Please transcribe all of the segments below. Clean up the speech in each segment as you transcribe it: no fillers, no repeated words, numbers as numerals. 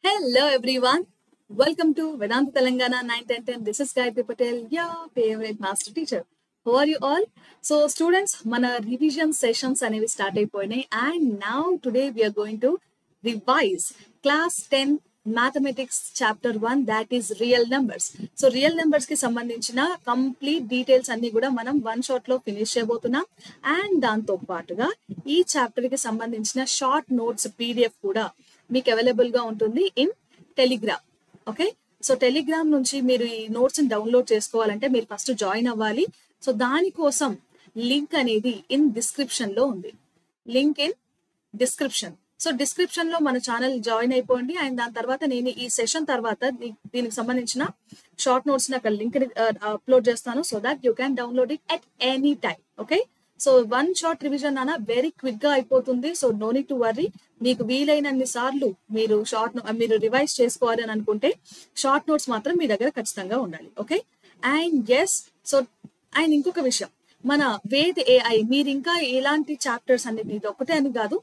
Hello everyone. Welcome to Vedanta Telangana 91010. This is Gayatri Patel, your favorite master teacher. How are you all? So students, mana revision sessions అనేవి start అయిపోయినాయి and now today we are going to revise class 10 mathematics chapter 1, that is real numbers. So real numbers కి సంబంధించిన complete details అన్ని కూడా మనం one shot లో finish చేయబోతున్నాం and దాంతో పాటుగా ఈ చాప్టర్ కి సంబంధించిన షార్ట్ నోట్స్ పీడిఎఫ్ కూడా మీకు అవైలబుల్ గా ఉంటుంది in Telegram. Okay, so Telegram నుంచి మీరు ఈ నోట్స్ డౌన్లోడ్ చేసుకోవాలంటే మీరు ఫస్ట్ జాయిన్ అవ్వాలి. సో దానికోసం లింక్ అనేది ఇన్ డిస్క్రిప్షన్ లో ఉంది. Link in description. So description లో మన ఛానల్ జాయిన్ అయిపోండి అండ్ దాని తర్వాత నేను ఈ సెషన్ తర్వాత దీనికి సంబంధించిన షార్ట్ నోట్స్ అక్కడ లింక్ అప్లోడ్ చేస్తాను so that you can download it at any time. Okay, so one short revision అన్న వెరీ క్విక్ గా అయిపోతుంది. So no need to worry. మీకు వీలైనన్ని సార్లు మీరు రివైజ్ చేసుకోవాలి అని అనుకుంటే షార్ట్ నోట్స్ మాత్రం మీ దగ్గర ఖచ్చితంగా ఉండాలి. ఓకే, అండ్ అండ్ ఇంకొక విషయం, మన వేద్ ఏఐ మీరు ఇంకా ఎలాంటి చాప్టర్స్ అనేది ఇది ఒకటే అని కాదు,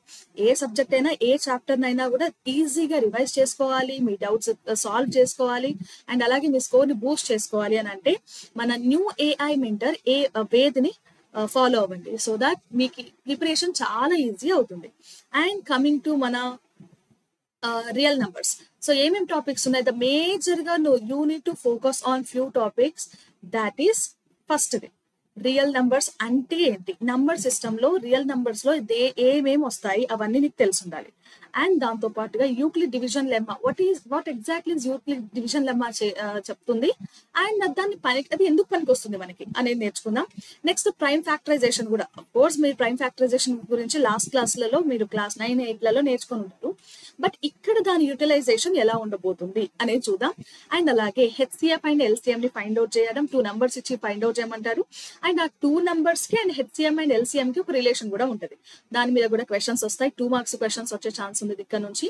ఏ సబ్జెక్ట్ అయినా ఏ చాప్టర్ అయినా కూడా ఈజీగా రివైజ్ చేసుకోవాలి, మీ డౌట్స్ సాల్వ్ చేసుకోవాలి అండ్ అలాగే మీ స్కోర్ ని బూస్ట్ చేసుకోవాలి అని అంటే మన న్యూ ఏఐ మెంటర్ వేద్ ని ఫాలో అవ్వండి సో దాట్ మీకు ప్రిపరేషన్ చాలా ఈజీ అవుతుంది. అండ్ కమింగ్ టు మన రియల్ నంబర్స్. సో ఏమేమి టాపిక్స్ ఉన్నాయి, ద మేజర్ గా you need to focus on few topics. That is first the real numbers అంటే ఏంటి, నంబర్ సిస్టమ్ లో రియల్ నంబర్స్ లో ఏమేమి వస్తాయి అవన్నీ నీకు తెలిసి ఉండాలి. అండ్ దాంతో పాటుగా Euclid division lemma, what exactly Euclid division lemma చెప్తుంది అండ్ దాన్ని అది ఎందుకు పనికి వస్తుంది మనకి అనేది నేర్చుకుందాం. నెక్స్ట్ ప్రైమ్ ఫ్యాక్టరైజేషన్ కూడా. అఫ్ కోర్స్ మీరు ప్రైమ్ ఫ్యాక్టరైజేషన్ గురించి లాస్ట్ క్లాస్లలో మీరు క్లాస్ 9, 8లలో నేర్చుకుని ఉంటారు, బట్ ఇక్కడ దాని యూటిలైజేషన్ ఎలా ఉండబోతుంది అనేది చూద్దాం. అండ్ అలాగే హెచ్సిఎఫ్ అండ్ ఎల్సిఎం ని ఫైండ్ అవుట్ చేయడం, 2 నంబర్స్ ఇచ్చి ఫైండ్ అవుట్ చేయమంటారు అండ్ ఆ 2 నంబర్స్ కి అండ్ హెచ్సిఎం అండ్ ఎల్సిఎం కి ఒక రిలేషన్ కూడా ఉంటుంది. దాని మీద కూడా క్వశ్చన్స్ వస్తాయి, 2 మార్క్స్ క్వశ్చన్స్ వచ్చే ఛాన్స్ ఉంది ఇక్కడ నుంచి.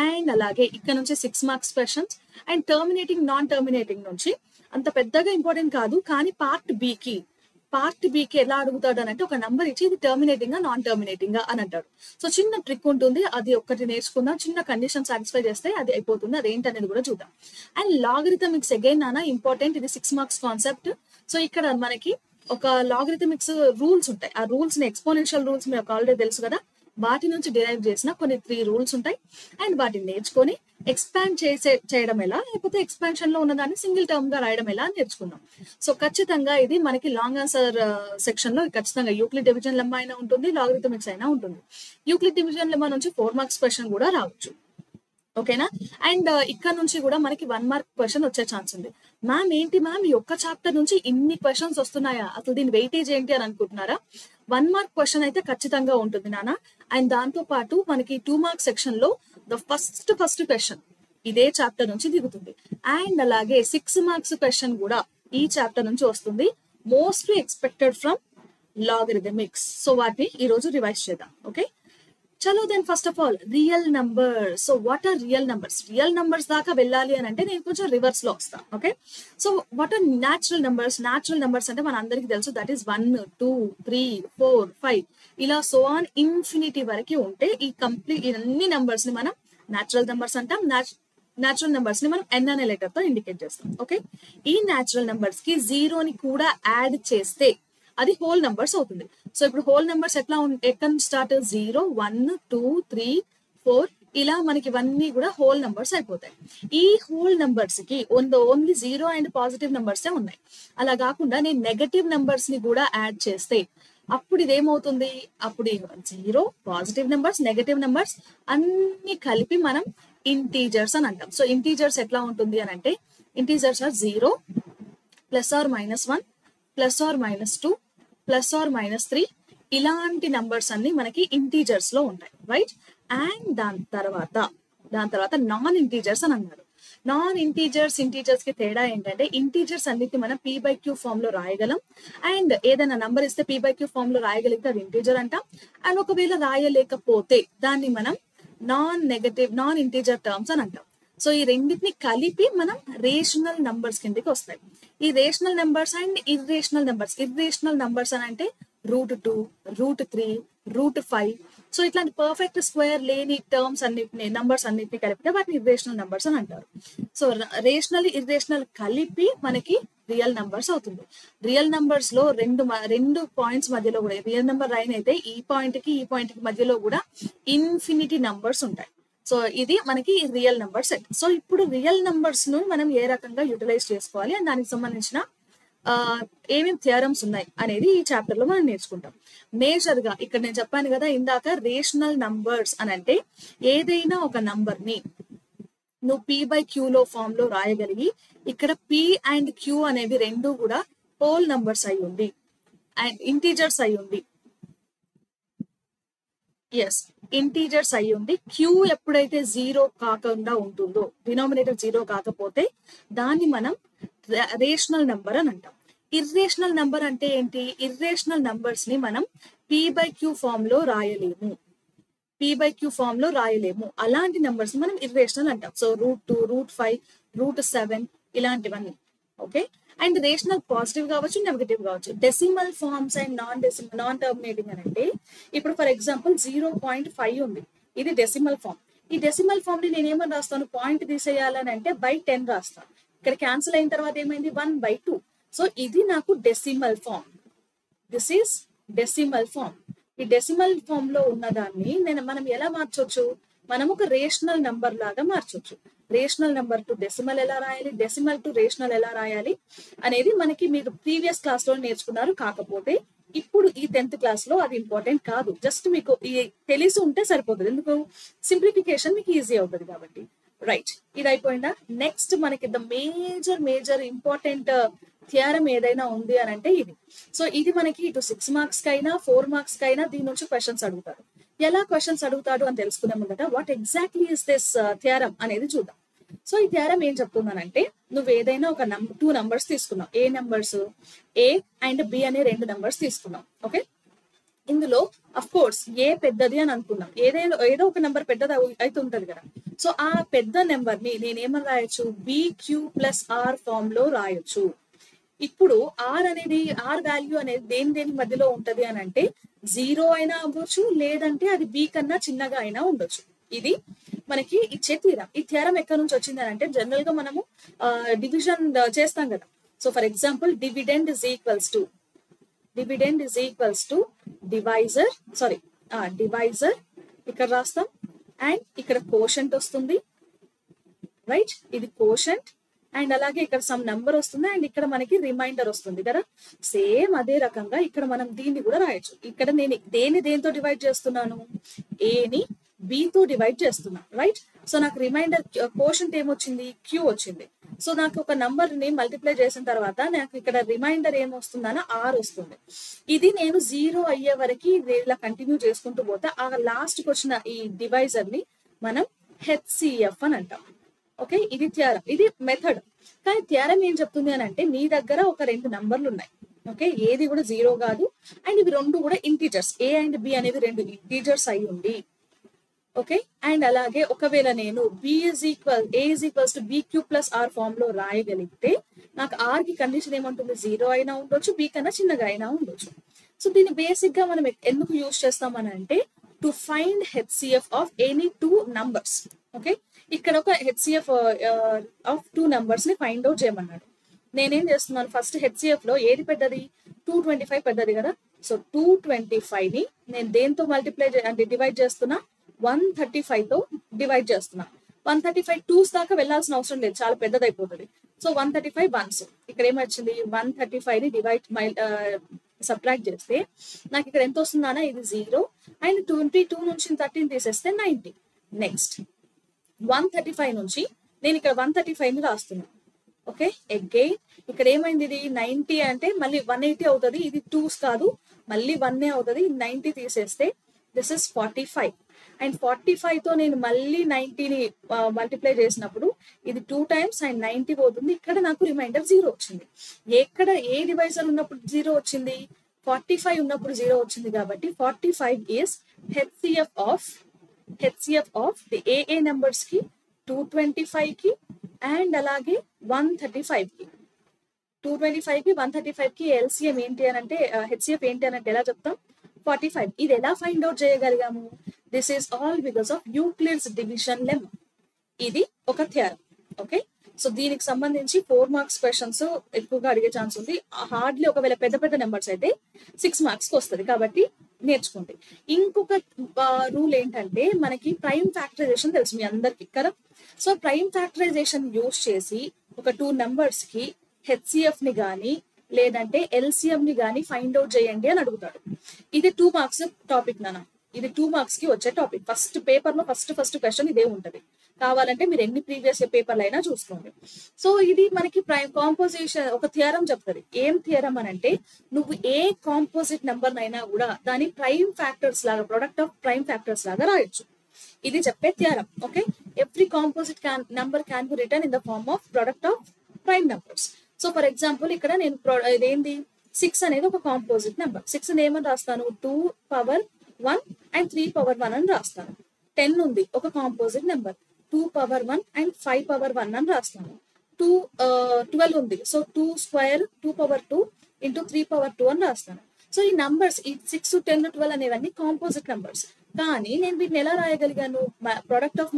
అండ్ అలాగే ఇక్కడ నుంచి 6 marks questions and terminating non terminating నుంచి అంత పెద్దగా ఇంపార్టెంట్ కాదు, కానీ పార్ట్ బికి ఎలా అడుగుతాడు అని అంటే ఒక నంబర్ ఇచ్చి ఇది టర్మినేటింగ్ గా నాన్ టర్మినేటింగ్ గా అని అంటాడు. సో చిన్న ట్రిక్ ఉంటుంది, అది ఒక్కటి నేర్చుకుందాం, చిన్న కండిషన్ సాటిస్ఫై చేస్తే అది అయిపోతుంది. అదేంటి అనేది కూడా చూద్దాం. అండ్ లాగరిథమిక్స్ అగైన్ నానా ఇంపార్టెంట్, ఇది 6 మార్క్స్ కాన్సెప్ట్. సో ఇక్కడ మనకి ఒక లాగరిథమిక్స్ రూల్స్ ఉంటాయి, ఆ రూల్స్ ని ఎక్స్పోనెన్షియల్ రూల్స్ మీకు ఆల్రెడీ తెలుసు కదా, వాటి నుంచి డిరైవ్ చేసిన కొన్ని 3 రూల్స్ ఉంటాయి అండ్ వాటిని నేర్చుకొని ఎక్స్పాండ్ చేయడం ఎలా, లేకపోతే ఎక్స్పాన్షన్ లో ఉన్నదాన్ని సింగిల్ టర్మ్ గా రాయడం ఎలా నేర్చుకుందాం. సో ఖచ్చితంగా ఇది మనకి లాంగ్ ఆన్సర్ సెక్షన్ లో ఖచ్చితంగా యూక్లిడ్ డివిజన్ లెమ్మా అయినా ఉంటుంది, లాగరిథమిక్స్ అయినా ఉంటుంది. యూక్లిడ్ డివిజన్ లెమ్మా నుంచి 4 మార్క్స్ క్వశ్చన్ కూడా రావచ్చు. ఓకేనా, అండ్ ఇక్కడ నుంచి కూడా మనకి 1 మార్క్ క్వశ్చన్ వచ్చే ఛాన్స్ ఉంది. మ్యామ్ ఏంటి మ్యామ్ ఈ ఒక్క చాప్టర్ నుంచి ఇన్ని క్వశ్చన్స్ వస్తున్నాయా, అసలు దీని వెయిటేజ్ ఏంటి అని అనుకుంటున్నారా? 1 మార్క్ క్వశ్చన్ అయితే ఖచ్చితంగా ఉంటుంది నాన్న. అండ్ దాంతో పాటు మనకి 2 మార్క్ సెక్షన్ లో ద ఫస్ట్ క్వశ్చన్ ఇదే చాప్టర్ నుంచి దిగుతుంది అండ్ అలాగే 6 మార్క్స్ క్వశ్చన్ కూడా ఈ చాప్టర్ నుంచి వస్తుంది, mostly expected from logarithmics. So వాటిని ఈ రోజు రివైజ్ చేద్దాం. ఓకే, చలో then first of all real numbers. So what are real numbers? Real numbers దాకా వెళ్ళాలి అని అంటే నేను కొంచెం రివర్స్ లో వస్తాను. Okay, so what are natural numbers? Natural numbers అంటే మన అందరికి తెలుసు, దట్ ఈస్ 1, 2, 3, 4, 5 ఇలా సో ఆన్ ఇన్ఫినిటీ వరకు ఉంటే ఈ అన్ని నంబర్స్ ని మనం న్యాచురల్ నంబర్స్ అంటాం. న్యాచురల్ నంబర్స్ ని మనం ఎన్ అనే లెటర్ తో ఇండికేట్ చేస్తాం. ఓకే, ఈ న్యాచురల్ నంబర్స్ కి జీరోని కూడా యాడ్ చేస్తే అది హోల్ నంబర్స్ అవుతుంది. సో ఇప్పుడు హోల్ నంబర్స్ ఎక్కడ స్టార్ట్, 0, 1, 2, 3, 4 ఇలా మనకి ఇవన్నీ కూడా హోల్ నంబర్స్ అయిపోతాయి. ఈ హోల్ నంబర్స్ కి ఓన్లీ 0 అండ్ పాజిటివ్ నంబర్స్ ఉన్నాయి. అలా కాకుండా నేను నెగటివ్ నంబర్స్ ని కూడా యాడ్ చేస్తే అప్పుడు ఇదేమవుతుంది, అప్పుడు 0, పాజిటివ్ నెంబర్స్, నెగటివ్ నెంబర్స్ అన్ని కలిపి మనం ఇంటీజర్స్ అని అంటాం. సో ఇంటీజర్స్ ఎట్లా ఉంటుంది అని అంటే integers are 0, +or-1, +or-2, +or-3 ఇలాంటి నంబర్స్ అన్ని మనకి ఇంటీజర్స్ లో ఉంటాయి, రైట్? అండ్ దాని తర్వాత నాన్ ఇంటీజర్స్ అని అన్నారు. నాన్ ఇంటీజర్స్ కి తేడా ఏంటంటే ఇంటీజర్స్ అన్నిటి మనం p/q ఫామ్ లో రాయగలం అండ్ ఏదైనా నంబర్ ఇస్తే p/q ఫామ్ లో రాయగలిగితే అది ఇంటీజర్ అంటాం. అండ్ ఒకవేళ రాయలేకపోతే దాన్ని మనం నాన్ ఇంటీజర్ టర్మ్స్ అని అంటాం. సో ఈ రెండింటిని కలిపి మనం రేషనల్ నంబర్స్ కిందకి వస్తాయి. ఈ rational numbers and irrational numbers అని అంటే √2, √3, √5 సో ఇట్లాంటి పర్ఫెక్ట్ స్క్వేర్ లేని టర్మ్స్ అన్నిటిని నంబర్స్ అన్నిటిని కలిపితే వాటిని ఇర్రేషనల్ నంబర్స్ అని అంటారు. సో రేషనల్ ఇర్రేషనల్ కలిపి మనకి రియల్ నంబర్స్ అవుతుంది. రియల్ నంబర్స్ లో రెండు పాయింట్స్ మధ్యలో కూడా రియల్ నెంబర్ లైన్ అయితే ఈ పాయింట్ కి మధ్యలో కూడా ఇన్ఫినిటీ నంబర్స్ ఉంటాయి. సో ఇది మనకి రియల్ నెంబర్ సెట్. సో ఇప్పుడు రియల్ నంబర్స్ ను మనం ఏ రకంగా యూటిలైజ్ చేసుకోవాలి అని దానికి సంబంధించిన ఏమేమి థియరమ్స్ ఉన్నాయి అనేది ఈ చాప్టర్ లో మనం నేర్చుకుంటాం. మేజర్ గా ఇక్కడ నేను చెప్పాను కదా ఇందాక, రేషనల్ నంబర్స్ అని అంటే ఏదైనా ఒక నంబర్ ని నువ్వు p/q లో ఫామ్ లో రాయగలిగి ఇక్కడ p అండ్ q అనేవి రెండు కూడా హోల్ నంబర్స్ అయి ఉండి అండ్ ఇంటీజర్స్ అయి ఉండి, ఇంటీజర్స్ అయి ఉండి క్యూ ఎప్పుడైతే జీరో కాకుండా ఉంటుందో, డినామినేటర్ జీరో కాకపోతే దాన్ని మనం రేషనల్ నంబర్ అని అంటాం. ఇర్రేషనల్ నంబర్ అంటే ఏంటి? ఇర్రేషనల్ నంబర్స్ ని మనం p/q ఫామ్ లో రాయలేము. అలాంటి నంబర్స్ మనం ఇర్రేషనల్ అంటాం. సో √2, √5, √7 ఇలాంటివన్నీ. ఓకే, అండ్ రేషనల్ పాజిటివ్ కావచ్చు, నెగటివ్ కావచ్చు. Decimal forms and non terminating అని అంటే ఇప్పుడు ఫర్ ఎగ్జాంపుల్ 0.5 ఉంది, ఇది డెసిమల్ ఫార్మ్. ఈ డెసిమల్ ఫామ్ ని నేను ఏమని రాస్తాను? పాయింట్ తీసేయాలని అంటే by10 రాస్తాను. ఇక్కడ క్యాన్సిల్ అయిన తర్వాత ఏమైంది? 1/2. సో ఇది నాకు decimal form. This is decimal form. ఈ డెసిమల్ ఫామ్ లో ఉన్నదాన్ని మనం ఎలా మార్చొచ్చు? మనం ఒక రేషనల్ నంబర్ లాగా మార్చొచ్చు. రేషనల్ నంబర్ టు డెసిమల్ ఎలా రాయాలి, డెసిమల్ టు రేషనల్ ఎలా రాయాలి అనేది మనకి మీరు ప్రీవియస్ క్లాస్ లో నేర్చుకున్నారు. కాకపోతే ఇప్పుడు ఈ 10th క్లాస్ లో అది ఇంపార్టెంట్ కాదు. జస్ట్ మీకు తెలిసి ఉంటే సరిపోతుంది. ఎందుకు? సింప్లిఫికేషన్ మీకు ఈజీ అవుతుంది కాబట్టి. రైట్, ఇది అయిపోయిందా? నెక్స్ట్ మనకి ద మేజర్ ఇంపార్టెంట్ థియరం ఏదైనా ఉంది అని అంటే ఇది. సో ఇది మనకి ఇటు 6 మార్క్స్ కైనా 4 మార్క్స్ కైనా దీని నుంచి క్వశ్చన్స్ అడుగుతారు. ఎలా క్వశ్చన్స్ అడుగుతాడు అని తెలుసుకునే ముందట what exactly is this theorem అనేది చూద్దాం. సో ఈ థియరం ఏం చెప్తున్నానంటే, నువ్వు ఏదైనా ఒక 2 నంబర్స్ తీసుకున్నావు. ఏ నంబర్స్? A అండ్ B అనే 2 నంబర్స్ తీసుకున్నావు. ఓకే, ఇందులో అఫ్ కోర్స్ ఏ పెద్దది అని అనుకున్నాం. ఏదో ఒక నెంబర్ పెద్దది అయితే ఉంటది కదా. సో ఆ పెద్ద నెంబర్ ని నేనేమని రాయొచ్చు? BQ+R ఫామ్ లో రాయొచ్చు. ఇప్పుడు ఆర్ వాల్యూ అనేది దేని మధ్యలో ఉంటది అని అంటే 0 అయినా అవ్వచ్చు, లేదంటే అది B కన్నా చిన్నగా అయినా ఉండొచ్చు. ఇది మనకి ఇచ్చే థియరం. ఈ థియరం ఎక్కడి నుంచి వచ్చింది అని అంటే, జనరల్ గా మనము డివిజన్ చేస్తాం కదా. So for example dividend is equals to divisor ఇక్కడ రాస్తాం, అండ్ ఇక్కడ కోషంట్ వస్తుంది. రైట్, ఇది కోషంట్, అండ్ అలాగే ఇక్కడ సమ్ నెంబర్ వస్తుంది, అండ్ ఇక్కడ మనకి రిమైండర్ వస్తుంది కదా. సేమ్ అదే రకంగా ఇక్కడ మనం దీన్ని కూడా రాయొచ్చు. ఇక్కడ నేను దేంతో డివైడ్ చేస్తున్నాను? ఏని బితో డివైడ్ చేస్తున్నా. రైట్, సో నాకు రిమైండర్ కోషంట్ ఏమొచ్చింది? క్యూ వచ్చింది. సో నాకు ఒక నంబర్ ని మల్టిప్లై చేసిన తర్వాత నాకు ఇక్కడ రిమైండర్ ఏమొస్తుందన్న R వస్తుంది. ఇది నేను 0 అయ్యే వరకు ఇలా కంటిన్యూ చేసుకుంటూ పోతే ఆ లాస్ట్ కి వచ్చిన ఈ డివైజర్ ని మనం HCF అని అంటాం. ఓకే, ఇది థియరం, ఇది మెథడ్. కానీ థియరం ఏం చెప్తుంది అని అంటే, నీ దగ్గర ఒక 2 నంబర్లు ఉన్నాయి. ఓకే, ఏది కూడా 0 కాదు, అండ్ ఇవి 2 కూడా ఇంటీజర్స్. A అండ్ B అనేవి 2 ఇంటీజర్స్ అయి ఉండి, ఓకే, అండ్ అలాగే ఒకవేళ నేను A is equals to BQ+R form లో రాయగలిగితే నాకు R కి కండిషన్ ఏమంటుంది? 0 అయినా ఉండొచ్చు, B కన్నా చిన్నగా అయినా ఉండొచ్చు. సో దీన్ని బేసిక్ గా మనం ఎందుకు యూజ్ చేస్తామని అంటే, to find HCF of any 2 numbers. Okay, ఇక్కడ ఒక HCF ఆఫ్ 2 నంబర్స్ ని ఫైండ్ అవుట్ చేయమన్నాడు. నేనేం చేస్తున్నాను? ఫస్ట్ HCF లో ఏది పెద్దది? 225 పెద్దది కదా. సో 225 ని నేను దేంతో మల్టిప్లై అంటే డివైడ్ చేస్తున్నా? 135 తో డివైడ్ చేస్తున్నా. 135 2s దాకా వెళ్లాల్సిన అవసరం లేదు, చాలా పెద్దదైపోతుంది. So 135 1s. ఇక్కడ ఏమొచ్చింది? 135 ని సబ్ట్రాక్ట్ చేస్తే నాకు ఇక్కడ ఎంత వస్తుందన్నా? ఇది 0, అండ్ 22 నుంచి 13 తీసేస్తే 90. నెక్స్ట్ 135 నుంచి నేను ఇక్కడ 135 ని రాస్తున్నా. ఓకే, అగైన్ ఇక్కడ ఏమైంది? ఇది 90 అంటే మళ్ళీ 180 అవుతుంది. ఇది 2s కాదు, మళ్ళీ 1 అవుతుంది. 90 తీసేస్తే దిస్ ఇస్ 45, అండ్ 45 తో నేను మళ్ళీ 90ని మల్టిప్లై చేసినప్పుడు ఇది 2 times అండ్ 90 పోతుంది. ఇక్కడ నాకు రిమైండర్ 0 వచ్చింది. ఎక్కడ ఏ డివైజర్ ఉన్నప్పుడు 0 వచ్చింది? 45 ఉన్నప్పుడు 0 వచ్చింది. కాబట్టి 45 is HCF of the A numbers కి 225 కి అండ్ అలాగే 135 కి. 225 కి 135 కి LCM ఏంటి అని అంటే, HCF ఏంటి అని అంటే ఎలా చెప్తాం? 45. ఇది ఎలా ఫైండ్ అవుట్ చేయగలిగాము? This is all because of Euclid's division lemma. ఇది ఒక థియరం. ఓకే, సో దీనికి సంబంధించి 4 మార్క్స్ క్వశ్చన్స్ ఎక్కువగా అడిగే ఛాన్స్ ఉంది. హార్డ్లీ ఒకవేళ పెద్ద పెద్ద నెంబర్స్ అయితే 6 మార్క్స్ కి వస్తుంది, కాబట్టి నేర్చుకోండి. ఇంకొక రూల్ ఏంటంటే మనకి ప్రైమ్ ఫ్యాక్టరైజేషన్ తెలుసు మీ అందరికి కదా. సో ప్రైమ్ ఫ్యాక్టరైజేషన్ యూజ్ చేసి ఒక 2 నెంబర్స్ కి హెచ్సిఎఫ్ ని గానీ లేదంటే ఎల్సిఎం ని గానీ ఫైండ్ అవుట్ చేయండి అని అడుగుతాడు. ఇది 2 మార్క్స్ టాపిక్ నాన్న, ఇది 2 మార్క్స్ కి వచ్చే టాపిక్. ఫస్ట్ పేపర్ లో ఫస్ట్ క్వశ్చన్ ఇదే ఉంటది. కావాలంటే మీరు ఎన్ని ప్రీవియస్ పేపర్లు అయినా చూసుకోండి. సో ఇది మనకి ప్రైమ్ కాంపోజిషన్ ఒక థియరం చెప్తుంది. ఏం థియరం అని అంటే, నువ్వు ఏ కాంపోజిట్ నెంబర్ అయినా కూడా దాని ప్రైమ్ ఫ్యాక్టర్స్ లాగా, ప్రొడక్ట్ ఆఫ్ ప్రైమ్ ఫ్యాక్టర్స్ లాగా రాయొచ్చు. ఇది చెప్పే theorem. Okay, every composite number can be written in the form of product of prime numbers. So for example ఇక్కడ నేను ఇదేంది 6 అనేది ఒక కాంపోజిట్ నెంబర్. 6 ఏమని రాస్తాను? 2 పవర్ 1 అండ్ 3 పవర్ 1 అని రాస్తాను. 10 ఉంది ఒక composite number, 2 power 1 and 5 power 1 అని రాస్తాను. 12 ఉంది, so 2 square 2 power 2 into 3 power 2 అని రాస్తాను. సో ఈ నంబర్స్ ఈ 6, 10, 12 అనేవన్నీ కాంపోజిట్ నెంబర్స్. కానీ నేను వీటిని ఎలా రాయగలిగాను? ప్రొడక్ట్ ఆఫ్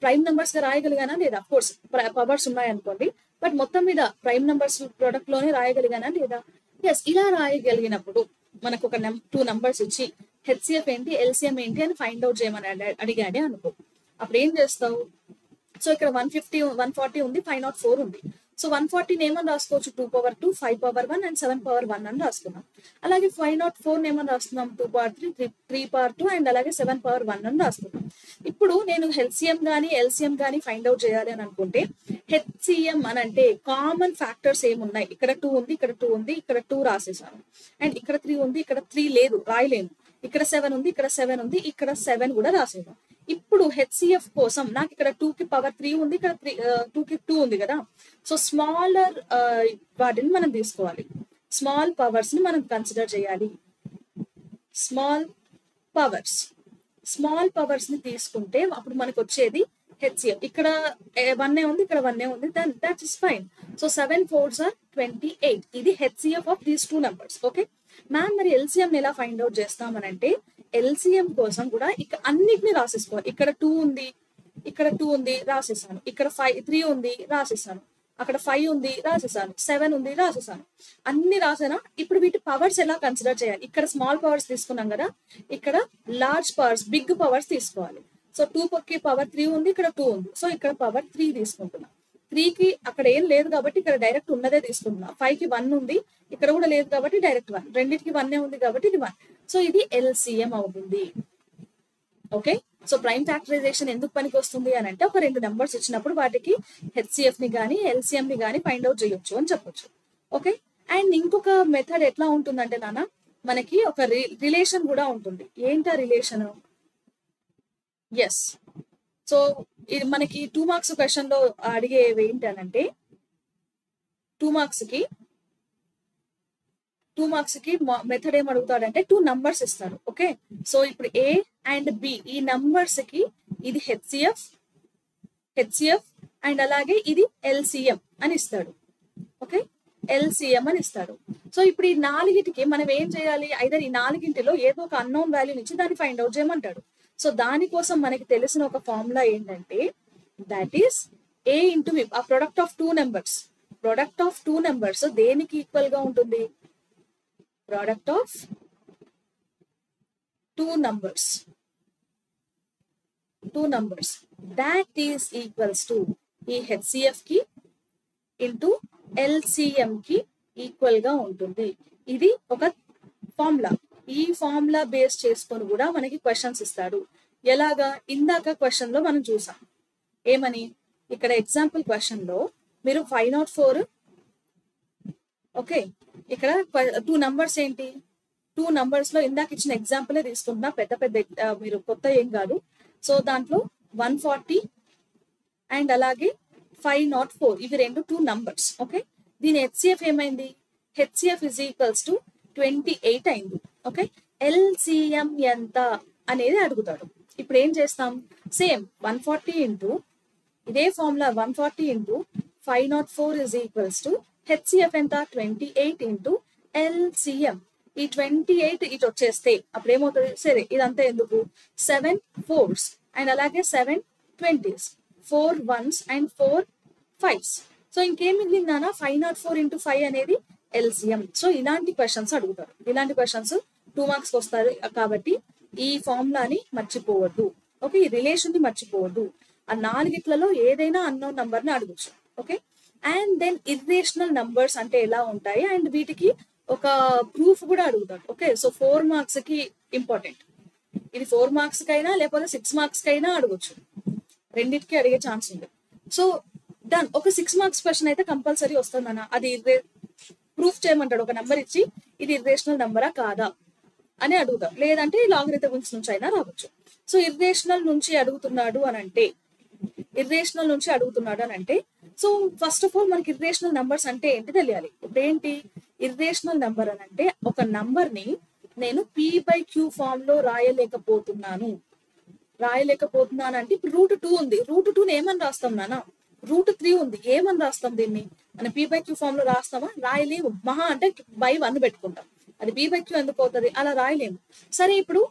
ప్రైమ్ నెంబర్స్ గా రాయగలిగానా లేదా? అఫ్ కోర్స్ పవర్స్ ఉన్నాయనుకోండి, బట్ మొత్తం మీద ప్రైమ్ నెంబర్స్ ప్రొడక్ట్ లోనే రాయగలిగానా లేదా? ఎస్, ఇలా రాయగలిగినప్పుడు మనకు ఒక 2 నెంబర్స్ ఇచ్చి హెచ్సిఎఫ్ ఏంటి ఎల్సిఎం ఏంటి అని ఫైండ్ అవుట్ చేయమని అడిగాడే అనుకో, అప్పుడు ఏం చేస్తావు? సో ఇక్కడ 150 140 ఉంది, 504 ఉంది. సో 140 ఏమని రాసుకోవచ్చు? 2 పవర్ 2 5 పవర్ 1 అండ్ 7 పవర్ 1 అని రాసుకున్నాం. అలాగే 504 ఏమని రాస్తున్నాం? 2 పవర్ 3 3 పవర్ 2 అండ్ అలాగే 7 పవర్ 1 అని రాసుకున్నాం. ఇప్పుడు నేను హెచ్సిఎం గానీ ఎల్సిఎం గానీ ఫైండ్ అవుట్ చేయాలి అని అనుకుంటే, హెచ్సిఎం అని అంటే కామన్ ఫ్యాక్టర్స్ ఏమున్నాయి? ఇక్కడ 2 ఉంది, ఇక్కడ 2 ఉంది, ఇక్కడ 2 రాసేసాను. అండ్ ఇక్కడ 3 ఉంది, ఇక్కడ 3 లేదు, రాయలేను. ఇక్కడ 7 ఉంది, ఇక్కడ 7 ఉంది, ఇక్కడ 7 కూడా రాసేసాను. ఇప్పుడు హెచ్సిఎఫ్ కోసం నాకు ఇక్కడ 2 కి పవర్ 3 ఉంది, ఇక్కడ 2 కి 2 ఉంది కదా. సో స్మాలర్ వాటిని మనం తీసుకోవాలి, స్మాల్ పవర్స్ ని మనం కన్సిడర్ చేయాలి. స్మాల్ పవర్స్ ని తీసుకుంటే అప్పుడు మనకు వచ్చేది హెచ్సిఎఫ్. ఇక్కడ 1 ఉంది, ఇక్కడ 1 ఉంది, that is fine. So 7 4s are 28. ఇది HCF of these 2 numbers. Okay ma'am, మరి ఎల్సిఎం ఎలా ఫైండ్ అవుట్ చేస్తామనంటే, ఎల్సిఎం కోసం కూడా ఇక్కడ అన్నిటిని రాసేసుకోవాలి. ఇక్కడ 2 ఉంది, ఇక్కడ 2 ఉంది, రాసేసాను. ఇక్కడ 3 ఉంది, రాసేసాను. అక్కడ 5 ఉంది, రాసేసాను. 7 ఉంది, రాసేసాను. అన్ని రాసేనా? ఇప్పుడు వీటి పవర్స్ ఎలా కన్సిడర్ చేయాలి? ఇక్కడ స్మాల్ పవర్స్ తీసుకున్నాం కదా, ఇక్కడ లార్జ్ పవర్స్, బిగ్ పవర్స్ తీసుకోవాలి. సో 2 కి పవర్ 3 ఉంది, ఇక్కడ 2 ఉంది, సో ఇక్కడ పవర్ 3 తీసుకుంటున్నా. 3 కి అక్కడ ఏం లేదు కాబట్టి ఇక్కడ డైరెక్ట్ ఉన్నదే తీసుకుంటున్నా. 5 కి 1 ఉంది, ఇక్కడ కూడా లేదు కాబట్టి డైరెక్ట్ 1. రెండింటికి 1 ఉంది కాబట్టి ఇది 1. సో ఇది ఎల్సిఎం అవుతుంది. ఓకే, సో ప్రైమ్ ఫ్యాక్టరైజేషన్ ఎందుకు పనికి వస్తుంది అని అంటే, ఒక 2 నెంబర్స్ ఇచ్చినప్పుడు వాటికి హెచ్సిఎఫ్ ని గానీ ఎల్సిఎం ని గానీ ఫైండ్ అవుట్ చేయొచ్చు అని చెప్పొచ్చు. ఓకే, అండ్ ఇంకొక మెథడ్ ఎట్లా ఉంటుందంటే నాన్న, మనకి ఒక రిలేషన్ కూడా ఉంటుంది. ఏంటా రిలేషన్? ఎస్, సో ఇది మనకి 2 మార్క్స్ క్వశ్చన్ లో అడిగేవి ఏంటనంటే, 2 మార్క్స్ కి మెథడ్ ఏం అడుగుతాడంటే 2 నంబర్స్ ఇస్తాడు. ఓకే, సో ఇప్పుడు ఏ అండ్ బి ఈ నంబర్స్ కి ఇది హెచ్సిఎఫ్ అండ్ అలాగే ఇది ఎల్సిఎం అని ఇస్తాడు. ఓకే, ఎల్సిఎం అని ఇస్తాడు. సో ఇప్పుడు ఈ 4టికి మనం ఏం చేయాలి? ఐదర్ ఈ 4టిలో ఏదో ఒక అన్నోన్ వాల్యూ నుంచి దాన్ని ఫైండ్ అవుట్ చేయమంటాడు. సో దానికోసం మనకి తెలిసిన ఒక ఫార్ములా ఏంటంటే, that is a into b. ఆ ప్రొడక్ట్ ఆఫ్ 2 నెంబర్స్ దేనికి ఈక్వల్ గా ఉంటుంది? Product of 2 numbers that is equals to ఈ హెచ్సిఎఫ్ కి ఇంటూ ఎల్సిఎం కి ఈక్వల్ గా ఉంటుంది. ఇది ఒక ఫార్ములా. ఈ ఫార్ములా బేస్ చేసుకొని కూడా మనకి క్వశ్చన్స్ ఇస్తాడు. ఎలాగా? ఇందాక క్వశ్చన్ లో మనం చూసాం ఏమని, ఇక్కడ ఎగ్జాంపుల్ క్వశ్చన్ లో మీరు 504, ఓకే, ఇక్కడ 2 నంబర్స్ ఏంటి? 2 నంబర్స్ లో ఇందాక ఇచ్చిన ఎగ్జాంపులే తీసుకుంటున్నా, పెద్ద మీరు కొత్త ఏం కాదు. సో దాంట్లో 140 అండ్ అలాగే 504 ఇవి 2 నంబర్స్. ఓకే, దీని హెచ్సిఎఫ్ ఏమైంది? హెచ్సిఎఫ్ ఇస్ ఈక్వల్స్ టు 28 అయింది. ఓకే, ఎల్సిఎం ఎంత అనేది అడుగుతాడు. ఇప్పుడు ఏం చేస్తాం? సేమ్ 140 ఇంటూ ఇదే formula 140 into 504 is equals to HCF ఎంత? 28 ఇంటూ ఎల్సిఎం. ఈ 28 ఇటు వచ్చేస్తే అప్పుడు ఏమవుతుంది? సరే ఇదంతా ఎందుకు, 7 4s అండ్ అలాగే 7 20s, 4 1s and 4 5s. So ఇంకేం మిగిలిందానా? 504 into 5 అనేది ఎల్సిఎం. సో ఇలాంటి క్వశ్చన్స్ అడుగుతారు. ఇలాంటి క్వశ్చన్స్ 2 మార్క్స్ వస్తారు కాబట్టి ఈ ఫార్ములాని మర్చిపోవద్దు. ఓకే, ఈ రిలేషన్ ని మర్చిపోవద్దు. ఆ నాలుగిట్లలో ఏదైనా అన్నోన్ నంబర్ ని అడగచ్చు. Okay, and then irrational numbers అంటే ఎలా ఉంటాయి అండ్ వీటికి ఒక ప్రూఫ్ కూడా అడుగుతాడు. ఓకే, సో 4 మార్క్స్ కి ఇంపార్టెంట్. ఇది 4 మార్క్స్ కైనా లేకపోతే 6 మార్క్స్ కైనా అడగచ్చు. రెండింటికి అడిగే ఛాన్స్ ఉంది. So done. ఒక 6 మార్క్స్ క్వశ్చన్ అయితే కంపల్సరీ వస్తుందన్న. అది ప్రూఫ్ చేయమంటాడు. ఒక నెంబర్ ఇచ్చి ఇది ఇర్రేషనల్ నెంబరా కాదా అని అడుగుతారు. లేదంటే లాగరిథమిక్స్ నుంచి అయినా రావచ్చు. సో ఇర్రేషనల్ నుంచి అడుగుతున్నాడు అని అంటే సో ఫస్ట్ ఆఫ్ ఆల్ మనకి ఇర్రేషనల్ నంబర్స్ అంటే ఏంటి తెలియాలి. ఇప్పుడు ఏంటి ఇర్రేషనల్ నెంబర్ అని అంటే, ఒక నంబర్ ని నేను p/q ఫామ్ లో రాయలేకపోతున్నాను అంటే, ఇప్పుడు √2 ఉంది. √2 ఏమని రాస్తాం నాన్న? √3 ఉంది, ఏమని రాస్తాం దీన్ని? మనం p/q ఫామ్ లో రాస్తామా? రాయలేము. మహా అంటే by 1 పెట్టుకుంటాం. అది p/q ఎందుకు అవుతుంది? అలా రాయలేము. సరే ఇప్పుడు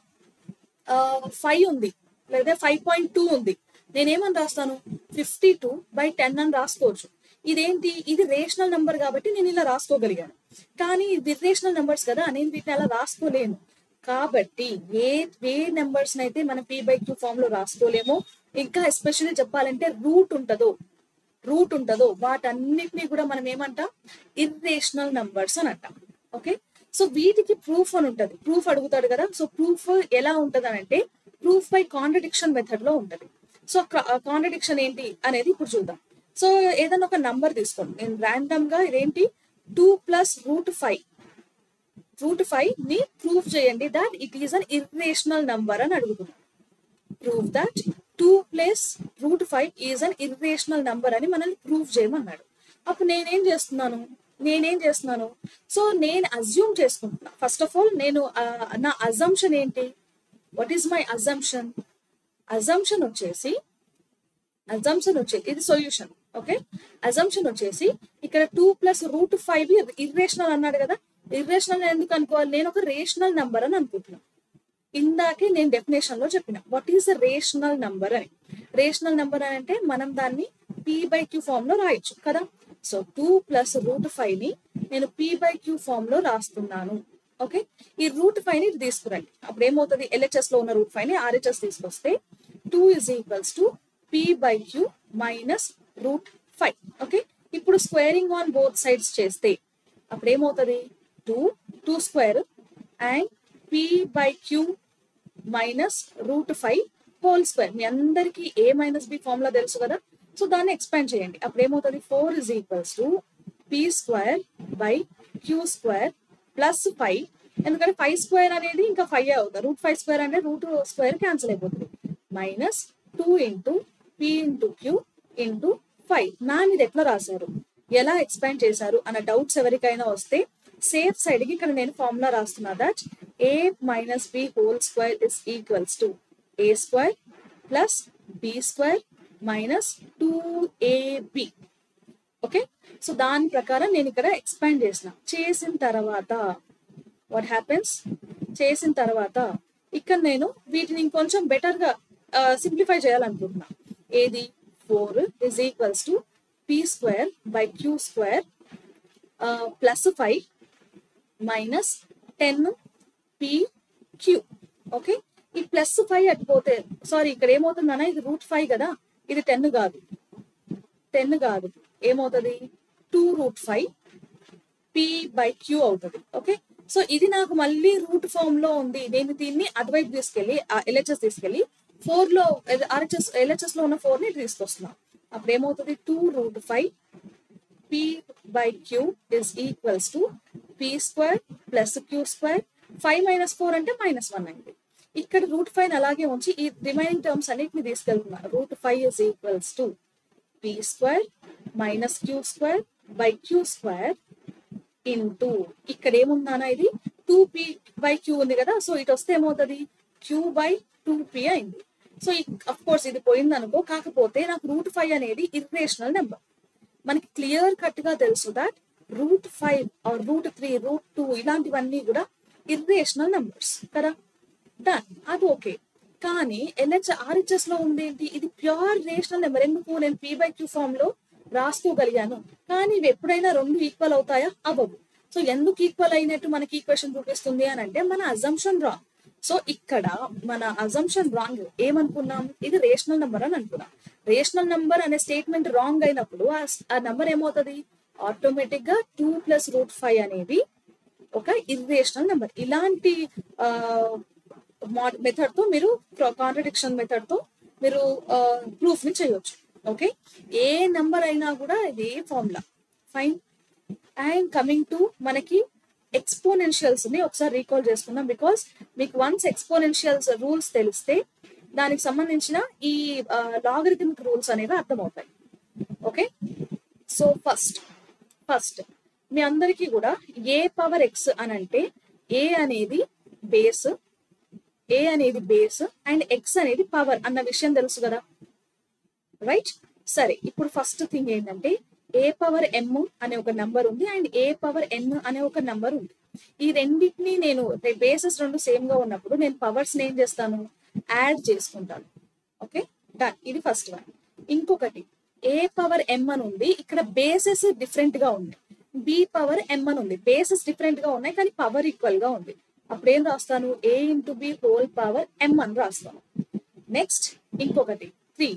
5 ఉంది లేదా 5.2 ఉంది, నేనేమని రాస్తాను? 52/10 అని రాసుకోవచ్చు. ఇదేంటి? ఇది రేషనల్ నెంబర్ కాబట్టి నేను ఇలా రాసుకోగలిగాను. కానీ ఇది ఇర్రేషనల్ నెంబర్స్ కదా, నేను వీటిని అలా రాసుకోలేను. కాబట్టి ఏ నెంబర్స్ అయితే మనం p/q ఫామ్ లో రాసుకోలేమో, ఇంకా ఎస్పెషల్లీ చెప్పాలంటే రూట్ ఉంటదో వాటన్నిటిని కూడా మనం ఏమంటాం? ఇర్రేషనల్ నంబర్స్ అని అంటాం. ఓకే, సో వీటికి ప్రూఫ్ అని ఉంటది. ప్రూఫ్ అడుగుతాడు కదా. సో ప్రూఫ్ ఎలా ఉంటది అని అంటే, ప్రూఫ్ బై కాంట్రడిక్షన్ మెథడ్ లో ఉంటది. సో కాంట్రడిక్షన్ ఏంటి అనేది ఇప్పుడు చూద్దాం. సో ఏదైనా ఒక నంబర్ తీసుకోండి. నేను ర్యాండమ్ గా ఇదేంటి 2 + √5 ని ప్రూఫ్ చేయండి that it is an irrational number అని అడుగుతున్నాను. Proof that 2 + √5 is an irrational number అని మనల్ని ప్రూఫ్ చేయమన్నాడు. అప్పుడు నేనేం చేస్తున్నాను? సో నేను అజ్యూమ్ చేసుకుంటున్నా. ఫస్ట్ ఆఫ్ ఆల్ నేను నా అజంప్షన్ ఏంటి? What is my assumption? Assumption వచ్చేసి ఇది సొల్యూషన్. ఓకే, అజంప్షన్ వచ్చేసి ఇక్కడ 2 + √5 ఇర్రేషనల్ అన్నాడు కదా. ఇర్రేషనల్ ఎందుకు అనుకోవాలి? నేను ఒక రేషనల్ నంబర్ అని అనుకుంటున్నాను. ఇందాకే నేను డెఫినేషన్ లో చెప్పిన what is the rational number అని. రేషనల్ నంబర్ అని అంటే మనం దాన్ని p/q ఫామ్ లో రాయొచ్చు కదా. సో 2 + √5 ని నేను p/q ఫామ్ లో రాస్తున్నాను. ఓకే, ఈ √5 ని తీసుకురండి. అప్పుడు ఏమవుతుంది? LHS లో ఉన్న √5 ని RHS తీసుకొస్తే 2 = p/q - √5. ఓకే, ఇప్పుడు స్క్వేరింగ్ ఆన్ బోత్ సైడ్స్ చేస్తే అప్పుడు ఏమవుతుంది? 2 square and p/q - √5 whole square. మీ అందరికి a - b ఫార్ములా తెలుసు కదా. సో దాన్ని ఎక్స్పాండ్ చేయండి. అప్పుడు ఏమవుతుంది? 4 = p²/q² + 5. ఎందుకంటే 5 స్క్వేర్ అనేది ఇంకా 5 అవుతుంది. √5² అంటే √2² క్యాన్సిల్ అయిపోతుంది. -2 × p × q × 5. ఇది ఎట్లా రాశారు, ఎలా ఎక్స్పాండ్ చేశారు అన్న డౌట్స్ ఎవరికైనా వస్తే సేఫ్ సైడ్ కి ఇక్కడ నేను ఫార్ములా రాస్తున్నా. That a - b whole square is equals to a² + b² - 2ab. Okay, so దాని ప్రకారం నేను ఇక్కడ ఎక్స్పాండ్ చేసిన తర్వాత వాట్ హ్యాపెన్స్? చేసిన తర్వాత ఇక్కడ నేను వీటిని ఇంకొంచెం బెటర్ గా సింప్లిఫై చేయాలనుకుంటున్నా. ఏది? 4 = p²/q² + 5 - 10pq. ఓకే, ఈ +5 అటుపోతే సారీ ఇక్కడ ఏమవుతుందన్నా, ఇది √5 కదా, ఇది 10 కాదు. ఏమవుతుంది? 2√5 p/q అవుతుంది. ఓకే, సో ఇది నాకు మళ్ళీ రూట్ ఫామ్ లో ఉంది. నేను దీన్ని అటువైపు తీసుకెళ్ళి LHS తీసుకెళ్ళి 4 లో LHS లో ఉన్న 4 ని తీసుకొస్తున్నా. అప్పుడు ఏమవుతుంది? 2√5 p/q is equals to p² + q². 5 - 4 అంటే -1 అయింది. ఇక్కడ √5 అలాగే ఉంచి ఈ రిమైనింగ్ టర్మ్స్ అన్నిటిని తీసుకెళ్తున్నా. √5 is equals to p² - q²/q² into ఇక్కడ ఏముందానా, ఇది 2p/q ఉంది కదా. సో ఇటు వస్తే ఏమవుతుంది? q/2p అయింది. సో అఫ్ కోర్స్ ఇది పోయింది అనుకో. కాకపోతే నాకు √5 అనేది ఇర్రేషనల్ నెంబర్. మనకి క్లియర్ కట్ గా తెలుసు దట్ √5 ఆర్ √3 √2 ఇలాంటివన్నీ కూడా ఇర్రేషనల్ నంబర్స్ కదా. డన్, అది ఓకే. కానీ RHS లో ఉంది ఏంటి, ఇది ప్యూర్ రేషనల్ నెంబర్. ఎందుకు, నేను P/Q ఫామ్ లో రాసుకోగలిగాను. కానీ ఇవి ఎప్పుడైనా రెండు ఈక్వల్ అవుతాయా, అవ్వవు. సో ఎందుకు ఈక్వల్ అయినట్టు మనకి ఈక్వేషన్ చూపిస్తుంది అని అంటే మన అజంప్షన్ రాంగ్. సో ఇక్కడ మన అజంప్షన్ రాంగ్. ఏమనుకున్నాం, ఇది రేషనల్ నెంబర్ అని అనుకున్నాం. రేషనల్ నెంబర్ అనే స్టేట్మెంట్ రాంగ్ అయినప్పుడు ఆ నెంబర్ ఏమవుతుంది, ఆటోమేటిక్ గా 2 + √5 అనేది ఒక ఇర్రేషనల్ నెంబర్. ఇలాంటి మెథడ్ తో మీరు కాంట్రడిక్షన్ మెథడ్ తో మీరు ప్రూఫ్ ని చేయొచ్చు. ఓకే, ఏ నెంబర్ అయినా కూడా ఇదే formula. Fine. And coming to మనకి ఎక్స్పోనెన్షియల్స్ ని ఒకసారి రీకాల్ చేసుకుందాం. బికాస్ మీకు వన్స్ ఎక్స్పోనెన్షియల్స్ రూల్స్ తెలిస్తే దానికి సంబంధించిన ఈ లాగరిథమిక్ రూల్స్ అనేవి అర్థమవుతాయి. ఓకే, సో ఫస్ట్ మీ అందరికీ కూడా A⁻X అని అంటే ఏ అనేది బేస్ అండ్ X అనేది పవర్ అన్న విషయం తెలుసు కదా, రైట్? సరే, ఇప్పుడు ఫస్ట్ థింగ్ ఏంటంటే A⁻M అనే ఒక నంబర్ ఉంది అండ్ A⁻N అనే ఒక నంబర్ ఉంది. ఈ రెండింటిని నేను బేసెస్ రెండు సేమ్ గా ఉన్నప్పుడు నేను పవర్స్ ఏం చేస్తాను, యాడ్ చేసుకుంటాను. Okay, done. ఇది ఫస్ట్ వన్. ఇంకొకటి A⁻M అని ఉంది, ఇక్కడ బేసెస్ డిఫరెంట్ గా ఉంది. B⁻M అని ఉంది, బేసెస్ డిఫరెంట్ గా ఉన్నాయి కానీ పవర్ ఈక్వల్ గా ఉంది. అప్పుడు ఏం రాస్తాను, A⁻B⁻M అని రాస్తాను. నెక్స్ట్ ఇంకొకటి 3,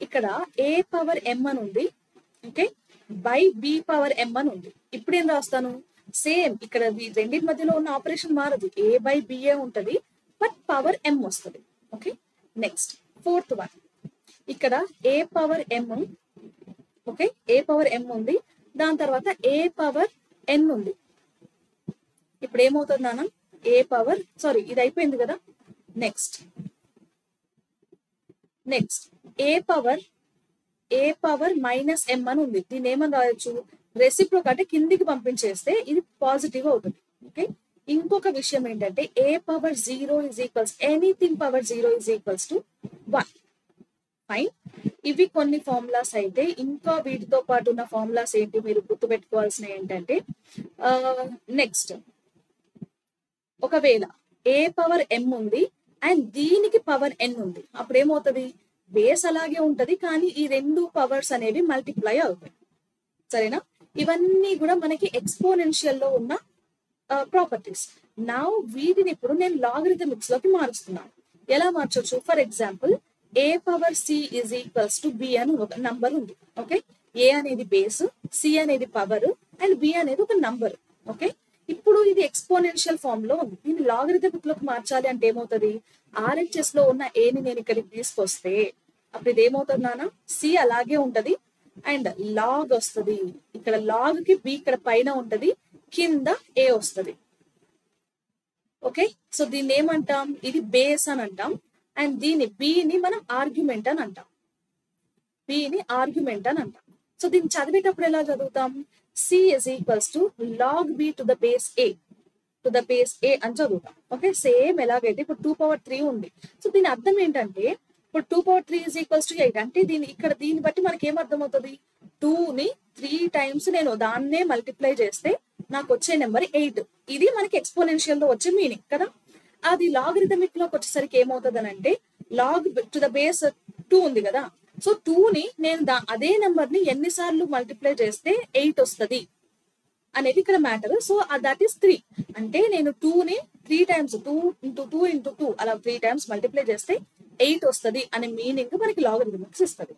ఇక్కడ A⁻M అని ఉంది, ఓకే, బై B⁻M అని ఉంది. ఇప్పుడు ఏం రాస్తాను, సేమ్ ఇక్కడ రెండింటి మధ్యలో ఉన్న ఆపరేషన్ మారదు, A/B ఉంటది బట్ పవర్ M వస్తుంది. ఓకే, నెక్స్ట్ ఫోర్త్ వన్, ఇక్కడ A⁻M, ఓకే, A⁻M ఉంది, దాని తర్వాత A⁻N ఉంది. ఇప్పుడు ఏమవుతుంది నాన్న, ఇది అయిపోయింది కదా. నెక్స్ట్ A⁻−M అని ఉంది. దీన్ని ఏమని రాయొచ్చు, రెసిప్రోక్ అంటే కిందికి పంపించేస్తే ఇది పాజిటివ్ అవుతుంది. ఓకే, ఇంకొక విషయం ఏంటంటే A⁻0 ఎనీథింగ్ పవర్ 0 = 1. ఫైన్. ఇవి కొన్ని ఫార్ములాస్ అయితే ఇంకా వీటితో పాటు ఉన్న ఫార్ములాస్ ఏంటి మీరు గుర్తుపెట్టుకోవాల్సిన ఏంటంటే నెక్స్ట్ ఒకవేళ A⁻M ఉంది అండ్ దీనికి పవర్ N ఉంది, అప్పుడు ఏమవుతుంది, బేస్ అలాగే ఉంటది కానీ ఈ రెండు పవర్స్ అనేవి మల్టిప్లై అవుతాయి. సరేనా? ఇవన్నీ కూడా మనకి ఎక్స్పోనెన్షియల్ లో ఉన్న ప్రాపర్టీస్. నా వీటిని ఇప్పుడు నేను లాగరిథమిక్స్ లోకి మారుస్తున్నాను. ఎలా మార్చొచ్చు, ఫర్ ఎగ్జాంపుల్ A⁻C = B అని ఒక నంబర్ ఉంది. ఓకే, A అనేది బేస్, C అనేది పవర్ అండ్ B అనేది ఒక నంబర్. ఓకే, ఇప్పుడు ఇది ఎక్స్పోనెన్షియల్ ఫామ్ లో ఉంది. దీన్ని లాగరిథమిక్ లోకి మార్చాలి అంటే ఏమవుతుంది, RHS లో ఉన్న A ని నేను ఇక్కడికి తీసుకొస్తే అప్పుడు ఇది ఏమవుతుంది నాన్న, C అలాగే ఉంటది అండ్ లాగ్ వస్తుంది. ఇక్కడ లాగ్ కి B ఇక్కడ పైన ఉంటది, కింద A వస్తుంది. ఓకే, సో దీన్ని ఏమంటాం, ఇది బేస్ అని అంటాం అండ్ దీని B ని మనం ఆర్గ్యుమెంట్ అని అంటాం. సో దీన్ని చదివేటప్పుడు ఎలా చదువుతాం, C = log B to the base A అని చదువుతాం. ఓకే, సేమ్ ఎలాగైతే ఇప్పుడు 2⁻3 ఉంది. సో దీని అర్థం ఏంటంటే ఇప్పుడు 2⁻3 = 8 అంటే దీన్ని బట్టి మనకి ఏమర్థమవుతుంది, 2ని 3 times నేను దాన్నే మల్టిప్లై చేస్తే నాకు వచ్చే నెంబర్ 8. ఇది మనకి ఎక్స్పోనెన్షియల్ లో వచ్చే మీనింగ్ కదా. అది లాగరిథమిక్ లోకి వచ్చేసరికి ఏమవుతుంది అని అంటే లాగ్ టు ద బేస్ 2 ఉంది కదా, సో 2ని నేను అదే నెంబర్ ని ఎన్నిసార్లు మల్టిప్లై చేస్తే 8 వస్తుంది అనేది ఇక్కడ మ్యాటర్. సో దట్ ఈస్ 3 అంటే నేను 2ని 3 times 2 × 2 × 2 అలా 3 times మల్టిప్లై చేస్తే 8 వస్తుంది అనే మీనింగ్ మనకి లాగరిథమిక్స్ ఇస్తుంది.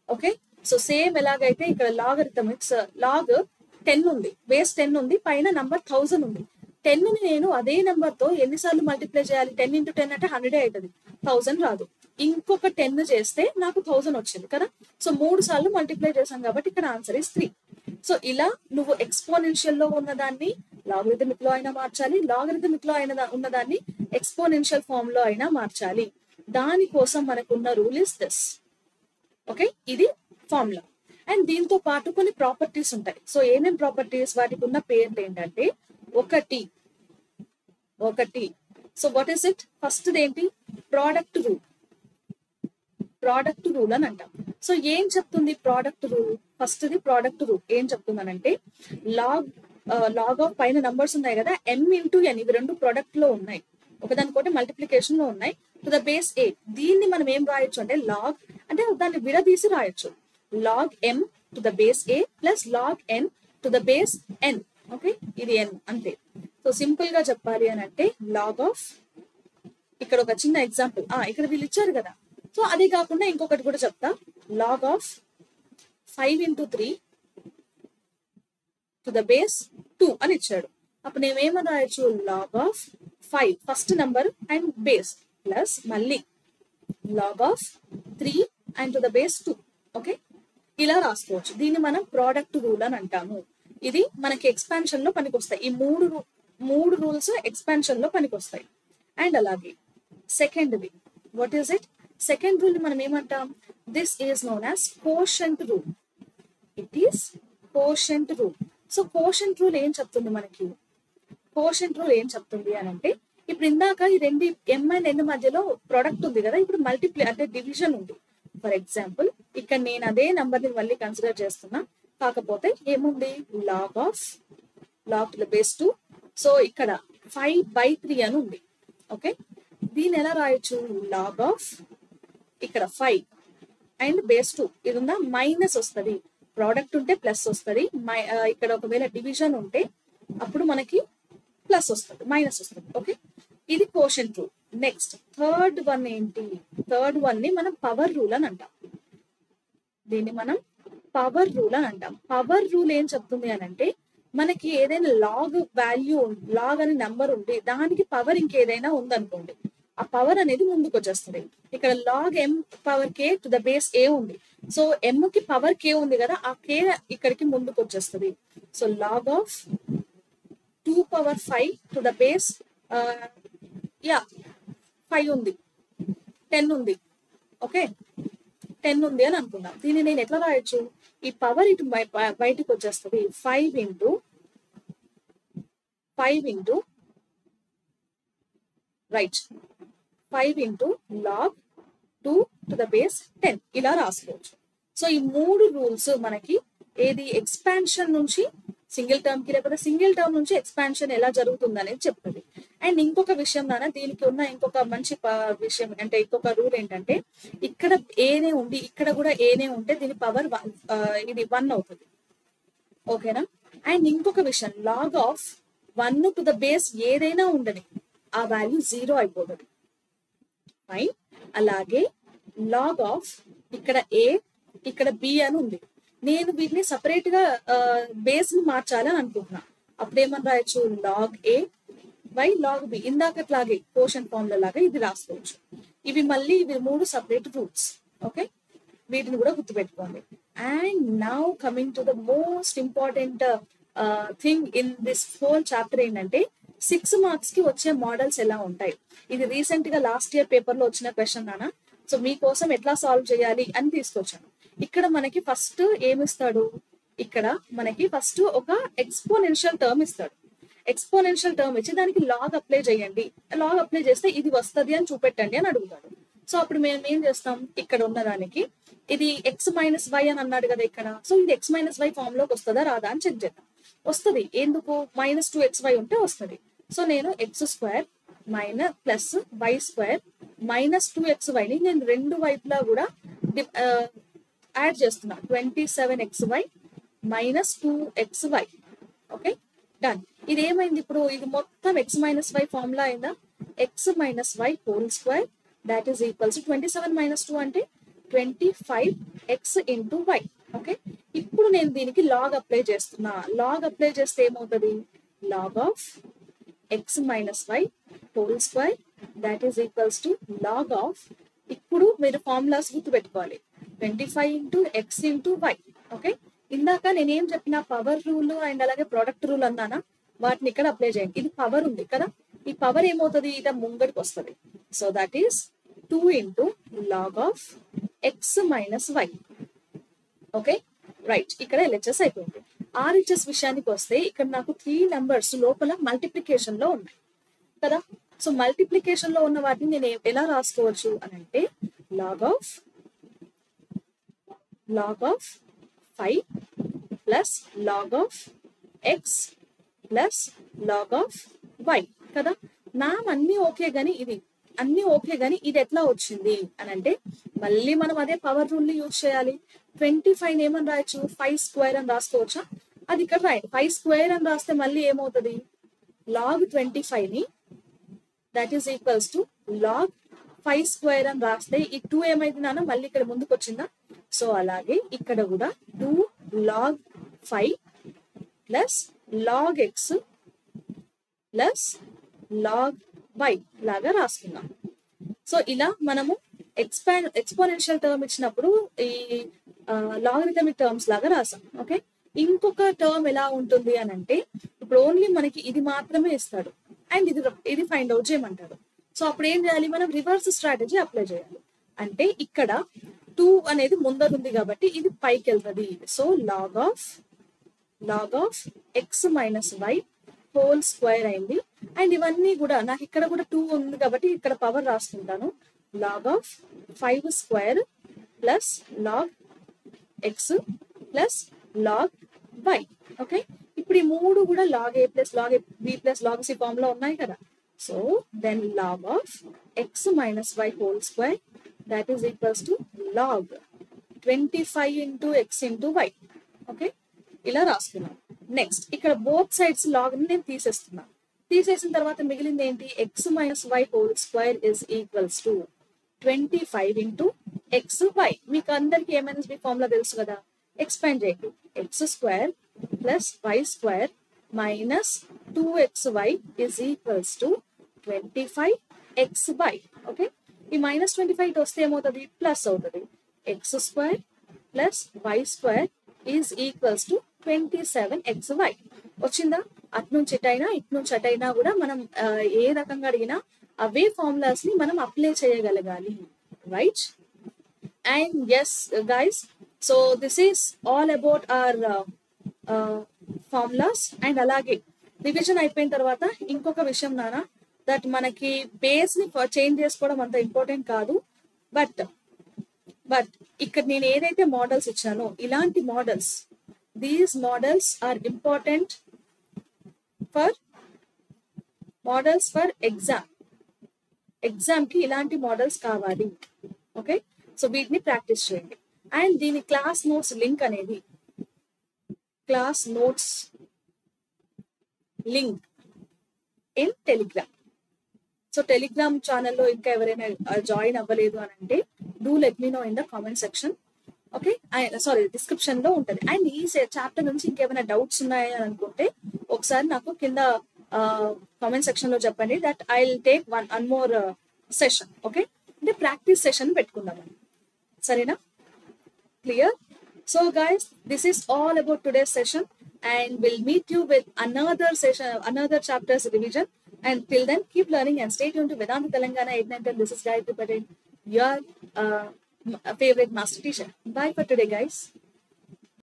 ఓకే, సో సేమ్ ఎలాగైతే ఇక్కడ లాగరిథమిక్స్ లాగ్ 10 ఉంది, బేస్ 10 ఉంది, పైన నంబర్ 1000 ఉంది. 10ని నేను అదే నెంబర్ తో ఎన్నిసార్లు మల్టిప్లై చేయాలి, 10 × 10 అంటే 100 అవుతుంది, 1000 రాదు. ఇంకొక 10 చేస్తే నాకు 1000 వచ్చింది కదా. సో 3 సార్లు మల్టిప్లై చేశాం కాబట్టి ఇక్కడ ఆన్సర్ ఇస్ 3. సో ఇలా నువ్వు ఎక్స్పోనెన్షియల్ లో ఉన్నదాన్ని లాగరిథమిక్ లో అయినా మార్చాలి, లాగరిథమిక్ లో ఉన్నదాన్ని ఎక్స్పోనెన్షియల్ ఫామ్ లో అయినా మార్చాలి. దానికోసం మనకున్న రూల్ ఇస్ దిస్. ఓకే, ఇది ఫార్ములా. అండ్ దీంతో పాటు కొన్ని ప్రాపర్టీస్ ఉంటాయి. సో ఏమేం ప్రాపర్టీస్, వాటికి ఉన్న పేర్లు ఏంటంటే ఒకటి. So what is it, first ఏంటి, ప్రోడక్ట్ రూల్ అని అంటాం. సో ఏం చెప్తుంది product rule, first the product rule ఏం చెప్తుందనంటే లాగ్ ఆఫ్ పైన నంబర్స్ ఉన్నాయి కదా, m ఇంటూ n, ఇవి రెండు ప్రొడక్ట్ లో ఉన్నాయి, ఒకదానికోటి మల్టిప్లికేషన్ లో ఉన్నాయి, టు ద బేస్ a. దీన్ని మనం ఏం రాయొచ్చు అంటే లాగ్, అంటే దాన్ని విడదీసి రాయొచ్చు, log m to the base a plus log n to the base n. Okay, ఇది n అంతే. సో సింపుల్ గా చెప్పాలి అని అంటే లాగ్ ఆఫ్, ఇక్కడ ఒక చిన్న ఎగ్జాంపుల్, ఇక్కడ వీళ్ళు ఇచ్చారు కదా, సో అదే కాకుండా ఇంకొకటి కూడా చెప్తా, log of 5 into 3 to the base 2 అని ఇచ్చాడు. అప్పుడు నేను ఏమని రాయొచ్చు, log of 5 first number and base plus మళ్ళీ log of 3 and to the base 2. Okay, ఇలా రాసుకోవచ్చు. దీన్ని మనం ప్రోడక్ట్ రూల్ అని అంటాము. ఇది మనకి ఎక్స్పాన్షన్ లో పనికొస్తాయి. ఈ మూడు రూల్స్ ఎక్స్పాన్షన్ లో పనికొస్తాయి. అండ్ అలాగే సెకండ్ది, what is it? Second rule మనం ఏమంటాం, this is known as quotient rule. It is quotient rule. So quotient rule ఏం చెప్తుంది మనకి? కోషంట్ రూల్ ఏం చెప్తుంది అని అంటే, ఇప్పుడు ఇందాక ఈ రెండు m అండ్ n మధ్యలో ప్రొడక్ట్ ఉంది కదా, ఇప్పుడు మల్టిప్లై అంటే డివిజన్ ఉంది. ఫర్ ఎగ్జాంపుల్ ఇక్కడ నేను అదే నంబర్ ని మళ్ళీ కన్సిడర్ చేస్తున్నా, కాకపోతే ఏముంది, log to the base 2. So ఇక్కడ 5/3 అని ఉంది. ఓకే, దీన్ని ఎలా రాయొచ్చు, లాగ్ ఆఫ్ ఇక్కడ 5 అండ్ బేస్ 2, ఇది ఉందా, మైనస్ వస్తుంది, ప్రోడక్ట్ ఉంటే ప్లస్ వస్తుంది, ఇక్కడ ఒకవేళ డివిజన్ ఉంటే అప్పుడు మనకి ప్లస్ వస్తుంది, మైనస్ వస్తుంది. ఓకే, ఇది quotient rule. Next third one ఏంటి? థర్డ్ వన్ ని మనం పవర్ రూల్ అని అంటాం. దీన్ని మనం పవర్ రూల్ అని అంటాం. పవర్ రూల్ ఏం చెప్తుంది అని అంటే, మనకి ఏదైనా లాగ్ వాల్యూ, లాగ్ అనే నెంబర్ ఉండి దానికి పవర్ ఇంకేదైనా ఉందనుకోండి, ఆ పవర్ అనేది ముందుకు వచ్చేస్తుంది. ఇక్కడ log m power k to the base a ఉంది. సో m కి పవర్ k ఉంది కదా, ఆ k ఇక్కడికి ముందుకు వచ్చేస్తుంది. So log of 2 power 5 to the base 5 ఉంది, 10 ఉంది. ఓకే, 10 ఉంది అని అనుకుందాం. దీన్ని నేను ఎట్లా రాయొచ్చు, ఈ పవర్ ఇటు బయటికి వచ్చేస్తుంది, 5 into right 5 into log 2 to the base 10 ఇలా రాసుకోవచ్చు. సో ఈ మూడు రూల్స్ మనకి ఏది ఎక్స్పాన్షన్ నుంచి సింగిల్ టర్మ్ కి, లేకపోతే సింగిల్ టర్మ్ నుంచి ఎక్స్పాన్షన్ ఎలా జరుగుతుంది అనేది చెప్తుంది. అండ్ ఇంకొక విషయం నాన్న, దీనికి ఉన్న ఇంకొక మంచి విషయం అంటే, ఇంకొక రూల్ ఏంటంటే, ఇక్కడ ఏనే ఉండి ఇక్కడ కూడా ఏనే ఉంటే దీని పవర్ ఇది 1 అవుతుంది. ఓకేనా? అండ్ ఇంకొక విషయం, log of 1 to the base ఏదైనా ఉండని ఆ వాల్యూ 0 అయిపోతుంది. ఫైన్. అలాగే లాగ్ ఆఫ్ ఇక్కడ a ఇక్కడ b అని ఉంది, నేను వీటిని సపరేట్ గా బేస్ ని మార్చాలని అనుకుంటున్నా. అప్పుడేమని రాయొచ్చు, log a by log b, ఇందాకట్లాగే కోషన్ ఫార్ములా లాగా ఇది రాసుకోవచ్చు. ఇవి మూడు సపరేట్ రూల్స్. ఓకే, వీటిని కూడా గుర్తుపెట్టుకోండి. And now coming to the most important thing in this whole chapter ఏంటంటే, 6 మార్క్స్ కి వచ్చే మోడల్స్ ఎలా ఉంటాయి. ఇది రీసెంట్ గా లాస్ట్ ఇయర్ పేపర్ లో వచ్చిన క్వశ్చన్ నానా. సో మీకోసం ఎట్లా సాల్వ్ చేయాలి అని తీసుకొచ్చాను. ఇక్కడ మనకి ఫస్ట్ ఏమిస్తాడు, ఇక్కడ మనకి ఫస్ట్ ఒక ఎక్స్పోనెన్షియల్ టర్మ్ ఇస్తాడు. ఎక్స్పోనెన్షియల్ టర్మ్ ఇచ్చి దానికి లాగ్ అప్లై చేయండి, లాగ్ అప్లై చేస్తే ఇది వస్తుంది అని చూపెట్టండి అని అడుగుతాడు. సో అప్పుడు మేము ఏం చేస్తాం, ఇక్కడ ఉన్నదానికి ఇది x మైనస్ వై అని అన్నాడు కదా ఇక్కడ, సో ఇది x మైనస్ వై ఫామ్ లోకి వస్తుందా రాదా అని చెక్ చేద్దాం. వస్తుంది, ఎందుకు, -2xy ఉంటే వస్తుంది. సో నేను x² minus plus y² -2xy ని నేను రెండు వైపులా కూడా యాడ్ చేస్తున్నా, 27xy -2xy. Okay, done. ఇది ఏమైంది ఇప్పుడు, ఇది మొత్తం x మైనస్ వై ఫార్ములా అయిందా, x minus y whole square that is equals 27 - 2 అంటే 25x ఇంటూ వై. ఓకే, ఇప్పుడు నేను దీనికి లాగ్ అప్లై చేస్తున్నా. లాగ్ అప్లై చేస్తే ఏమవుతుంది, log of x minus y whole square that is equals to log of, ఇప్పుడు మీరు ఫార్ములాస్ గుర్తుపెట్టుకోవాలి, 25 into x into y. Okay, ఇందాక నేనేం చెప్పిన పవర్ రూల్ అండ్ అలాగే ప్రొడక్ట్ రూల్ అన్నానా, వాటిని ఇక్కడ అప్లై చేయండి. ఇది పవర్ ఉంది కదా, ఈ పవర్ ఏమవుతుంది, ఇట ముంగడికి వస్తుంది. So that is 2 into log of x minus y. Okay, right. ఇక్కడ LHS అయిపోయింది. RHS విషయానికి వస్తే ఇక్కడ నాకు 3 నెంబర్స్ లోపల మల్టిప్లికేషన్ లో ఉన్నాయి కదా. సో మల్టిప్లికేషన్ లో ఉన్న వాటిని నేను ఎలా రాసుకోవచ్చు అని అంటే, log of 5 plus log of x plus log of y కదా. మ్యామ్ అన్ని ఓకే గానీ ఇది ఎట్లా వచ్చింది అని అంటే మళ్ళీ మనం అదే పవర్ రూల్ ని యూజ్ చేయాలి. 25 ఏమని రాయొచ్చు, 5 స్క్వేర్ అని రాసుకోవచ్చా? అది ఇక్కడ రాయండి. 5 స్క్వేర్ అని రాస్తే మళ్ళీ ఏమవుతుంది, లాగ్ 25 ని that is equals to log 5 square అని రాస్తే ఈ 2 ఏమైంది మళ్ళీ ఇక్కడ ముందుకు వచ్చిందా? సో అలాగే ఇక్కడ కూడా 2 log 5 plus log x plus log y లాగా రాసుకుందాం. సో ఇలా మనము ఎక్స్పోనెన్షియల్ టర్మ్ ఇచ్చినప్పుడు ఈ లాగరిథమిక్ టర్మ్స్ లాగా రాసాం. ఓకే, ఇంకొక టర్మ్ ఎలా ఉంటుంది అని అంటే ఇప్పుడు ఓన్లీ మనకి ఇది మాత్రమే ఇస్తాడు అండ్ ఇది ఫైండ్ అవుట్ చేయమంటాడు. సో అప్పుడు ఏం చేయాలి, మనం రివర్స్ స్ట్రాటజీ అప్లై చేయాలి. అంటే ఇక్కడ 2 అనేది ముందరుంది కాబట్టి ఇది పైకి వెళ్తుంది. So log of x minus y whole square అయింది. అండ్ ఇవన్నీ కూడా నాకు ఇక్కడ కూడా 2 ఉంది కాబట్టి ఇక్కడ పవర్ రాసుకుంటాను. Log of 5 square plus log x plus log y. Okay, ఇప్పుడు ఈ 3 కూడా log a plus log b plus log c form లో ఉన్నాయి కదా. So then log of x minus y whole square that is equals to log 25 into x into y. Okay, ఇలా రాసుకున్నాం. Next ఇక్కడ both sides log ని నేను తీసేస్తున్నాను. తీసేసిన తర్వాత మిగిలింది ఏంటి, x minus y whole square is equals to 25 into x y. మీకు అందరికి ఏమైనా బి ఫార్ములా తెలుసు కదా, ఎక్స్పాండ్ చేయండి. X square plus y square minus 2xy is equals to 25xy. Okay, ఈ మైనస్ 25 వస్తే ఏమవుతుంది, ప్లస్ అవుతుంది. X square plus y square is equals to 27xy వచ్చిందా. అటు నుంచి అటైనా కూడా మనం ఏ రకంగా అడిగినా అవే ఫార్ములాస్ ని మనం అప్లై చేయగలగాలి, right? And yes guys, so this is all about our formulas. And అలాగే రివిజన్ అయిపోయిన తర్వాత ఇంకొక విషయం నానా, దట్ మనకి బేస్ ని చేంజ్ చేసుకోవడం అంత ఇంపార్టెంట్ కాదు. బట్ ఇక్కడ నేను ఏదైతే మోడల్స్ ఇచ్చానో ఇలాంటి models, these models are important for exam కి ఇలాంటి మోడల్స్ కావాలి. ఓకే, సో వీటిని ప్రాక్టీస్ చేయండి. అండ్ దీని క్లాస్ నోట్స్ లింక్ అనేది ఇన్ టెలిగ్రామ్. సో టెలిగ్రామ్ ఛానల్లో ఇంకా ఎవరైనా జాయిన్ అవ్వలేదు అని అంటే do let me know in the comment section. Okay, sorry description లో ఉంటుంది. అండ్ ఈ చాప్టర్ నుంచి ఇంకేమైనా డౌట్స్ ఉన్నాయని అనుకుంటే ఒకసారి నాకు కింద కామెంట్ సెక్షన్ లో చెప్పండి. That I will take one more session. Okay, అంటే ప్రాక్టీస్ సెషన్ పెట్టుకుందాం, సరేనా? Clear? So guys, this is all about today's session and we'll meet you with another session, another chapters revision. And till then, keep learning and stay tuned to Vedanta Telangana 8-9-10. This is Gayatri Patel, your favorite master teacher. Bye for today, guys.